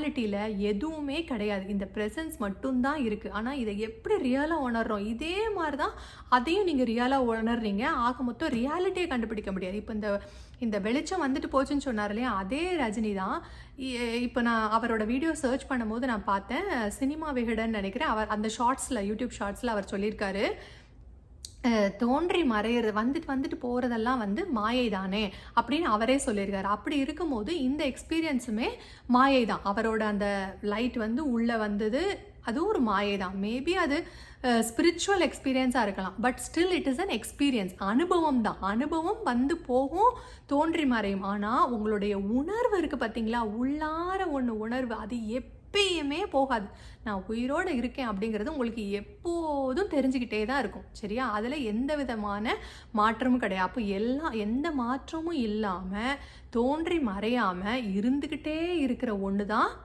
ரியாலிட்டியில் எதுவுமே கிடையாது. இந்த ப்ரெசன்ஸ் மட்டும்தான் இருக்குது. ஆனால் இதை எப்படி ரியலாக உணர்றோம், இதே மாதிரி தான் அதையும் நீங்கள் ரியலாக உணர்றீங்க. ஆக மொத்தம் ரியாலிட்டியை கண்டுபிடிக்க முடியாது. இப்போ இந்த வெளிச்சம் வந்துட்டு போச்சுன்னு சொன்னார் இல்லையா, அதே ரஜினி தான். இப்போ நான் அவரோட வீடியோ சர்ச் பண்ணும்போது நான் பார்த்தேன், சினிமா விகடன் நினைக்கிறேன், அவர் அந்த ஷார்ட்ஸில், யூடியூப் ஷார்ட்ஸில் அவர் சொல்லியிருக்காரு, தோன்றி மறையிறது வந்துட்டு போகிறதெல்லாம் மாயை தானே அப்படின்னு அவரே சொல்லியிருக்காரு. அப்படி இருக்கும்போது இந்த எக்ஸ்பீரியன்ஸுமே மாயை தான். அவரோட அந்த லைட் உள்ளே வந்தது, அது ஒரு மாயை தான். மேபி அது ஸ்பிரிச்சுவல் எக்ஸ்பீரியன்ஸாக இருக்கலாம். But still it is an experience. அனுபவம் தான். அனுபவம் போகும், தோன்றி மறையும். ஆனால் உங்களுடைய உணர்வு இருக்குது பார்த்தீங்களா, உள்ளார உணர்வு, அது எப்பயுமே போகாது. நான் உயிரோடு இருக்கேன் அப்படிங்கிறது உங்களுக்கு எப்போதும் தெரிஞ்சுக்கிட்டே தான் இருக்கும். சரியா? அதில் எந்த விதமான மாற்றமும் கிடையாது. அப்போ எந்த மாற்றமும் இல்லாமல் தோன்றி மறையாமல் இருந்துக்கிட்டே இருக்கிற ஒன்று தான்